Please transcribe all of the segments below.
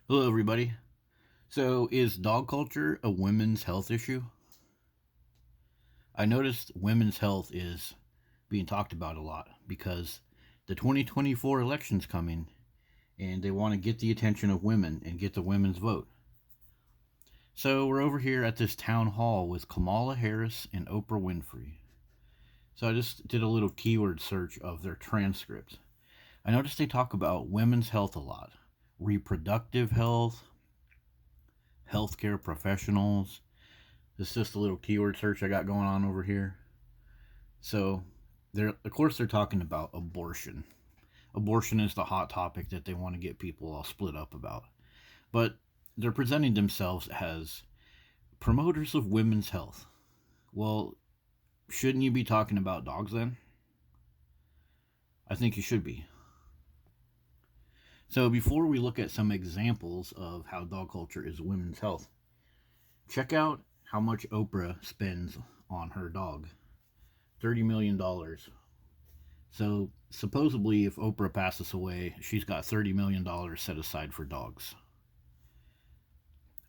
Hello, everybody. So, is dog culture a women's health issue? I noticed women's health is being talked about a lot because the 2024 election's coming and they want to get the attention of women and get the women's vote. So, we're over here at this town hall with Kamala Harris and Oprah Winfrey. So, I just did a little keyword search of their transcript. I noticed they talk about women's health a lot, reproductive health, healthcare professionals. It's just a little keyword search I got going on over here. So, of course, they're talking about abortion. Abortion is the hot topic that they want to get people all split up about. But they're presenting themselves as promoters of women's health. Well, shouldn't you be talking about dogs then? I think you should be. So, before we look at some examples of how dog culture is women's health, check out how much Oprah spends on her dog. $30 million. So supposedly, if Oprah passes away, she's got $30 million set aside for dogs.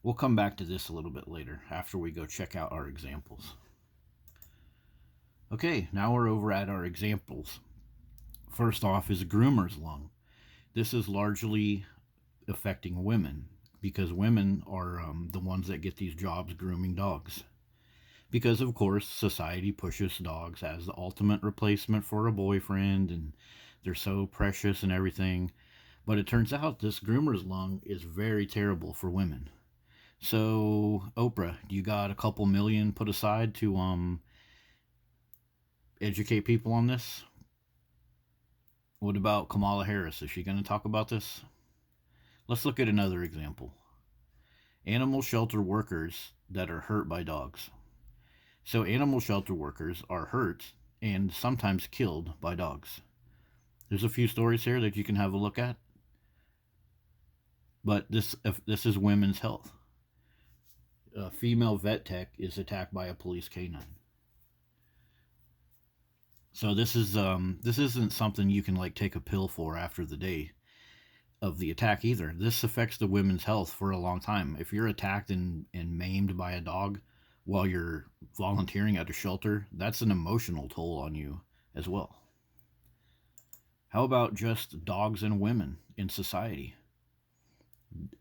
We'll come back to this a little bit later after we go check out our examples. Okay, now we're over at our examples. First off is groomer's lung. This is largely affecting women because women are the ones that get these jobs grooming dogs. Because, of course, society pushes dogs as the ultimate replacement for a boyfriend, and they're so precious and everything. But it turns out this groomer's lung is very terrible for women. So, Oprah, do you got a couple million put aside to educate people on this? What about Kamala Harris? Is she going to talk about this? Let's look at another example. Animal shelter workers that are hurt by dogs. So, animal shelter workers are hurt and sometimes killed by dogs. There's a few stories here that you can have a look at. But this is women's health. A female vet tech is attacked by a police canine. So this isn't something you can like take a pill for after the day of the attack either. This affects the women's health for a long time. If you're attacked and maimed by a dog while you're volunteering at a shelter, that's an emotional toll on you as well. How about just dogs and women in society?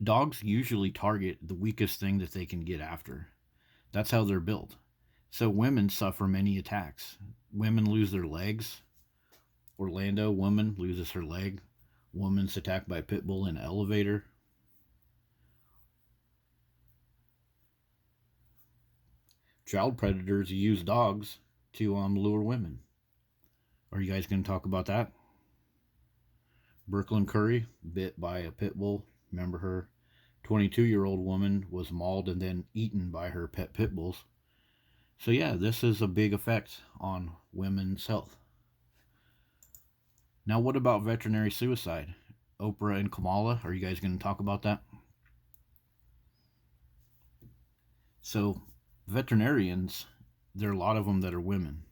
Dogs usually target the weakest thing that they can get after. That's how they're built. So women suffer many attacks. Women lose their legs. Orlando, woman loses her leg. Woman's attacked by a pit bull in an elevator. Child predators use dogs to lure women. Are you guys going to talk about that? Brooklyn Curry, bit by a pit bull. Remember her? 22-year-old woman was mauled and then eaten by her pit bulls. So, yeah, this is a big effect on women's health. Now, what about veterinary suicide? Oprah and Kamala, are you guys going to talk about that? So, veterinarians, there are a lot of them that are women.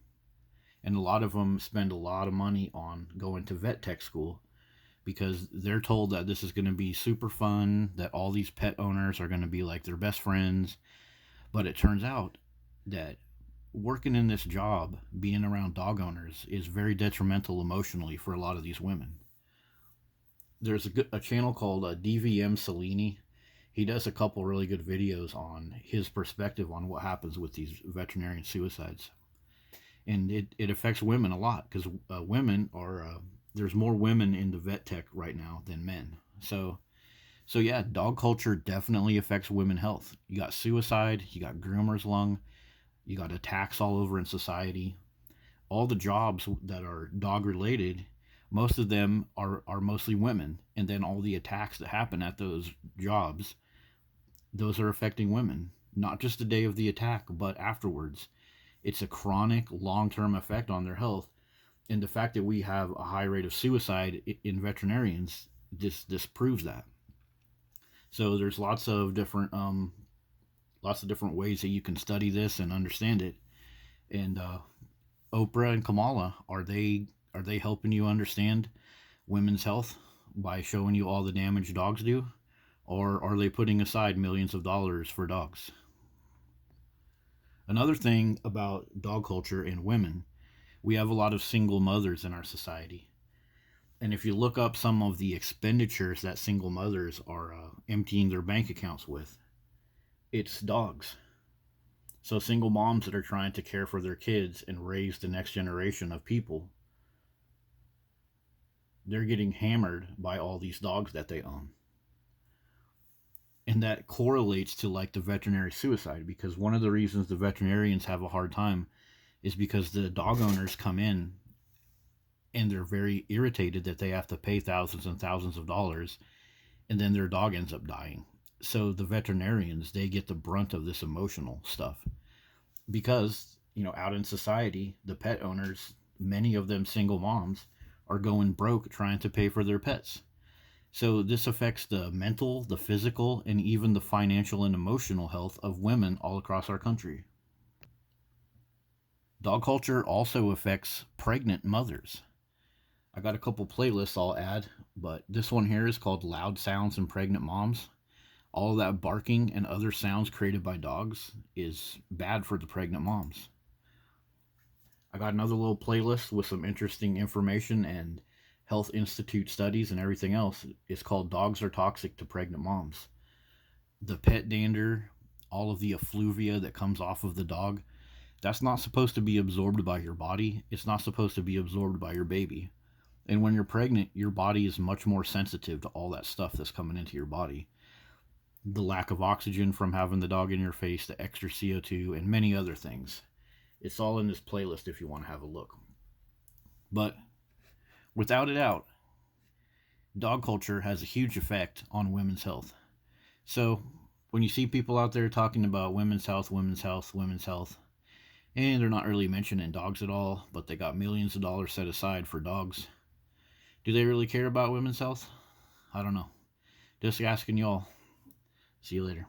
And a lot of them spend a lot of money on going to vet tech school because they're told that this is going to be super fun, that all these pet owners are going to be like their best friends. But it turns out that working in this job, being around dog owners, is very detrimental emotionally for a lot of these women. There's a channel called DVM Cellini. He does a couple really good videos on his perspective on what happens with these veterinarian suicides. And it affects women a lot because women are, there's more women in the vet tech right now than men. So yeah, dog culture definitely affects women's health. You got suicide, you got groomer's lung, you got attacks all over in society. All the jobs that are dog related, most of them are mostly women. And then all the attacks that happen at those jobs, those are affecting women. Not just the day of the attack, but afterwards. It's a chronic, long-term effect on their health. And the fact that we have a high rate of suicide in veterinarians, this proves that. So there's lots of different ways that you can study this and understand it. And Oprah and Kamala, are they helping you understand women's health by showing you all the damage dogs do, Or are they putting aside millions of dollars for dogs? Another thing about dog culture and women, we have a lot of single mothers in our society. And if you look up some of the expenditures that single mothers are emptying their bank accounts with, it's dogs. So, single moms that are trying to care for their kids and raise the next generation of people, they're getting hammered by all these dogs that they own. And that correlates to like the veterinary suicide, because one of the reasons the veterinarians have a hard time is because the dog owners come in and they're very irritated that they have to pay thousands and thousands of dollars, and then their dog ends up dying. So the veterinarians, they get the brunt of this emotional stuff, because out in society, the pet owners, many of them single moms, are going broke trying to pay for their pets. So this affects the mental, the physical, and even the financial and emotional health of women all across our country. Dog culture also affects pregnant mothers. I got a couple playlists I'll add, but this one here is called Loud Sounds in Pregnant Moms. All of that barking and other sounds created by dogs is bad for the pregnant moms. I got another little playlist with some interesting information and Health Institute studies and everything else. It's called Dogs Are Toxic to Pregnant Moms. The pet dander, all of the effluvia that comes off of the dog, that's not supposed to be absorbed by your body. It's not supposed to be absorbed by your baby. And when you're pregnant, your body is much more sensitive to all that stuff that's coming into your body. The lack of oxygen from having the dog in your face, the extra CO2, and many other things. It's all in this playlist if you want to have a look. But without a doubt, dog culture has a huge effect on women's health. So when you see people out there talking about women's health, women's health, women's health, and they're not really mentioning dogs at all, but they got millions of dollars set aside for dogs, do they really care about women's health? I don't know. Just asking y'all. See you later.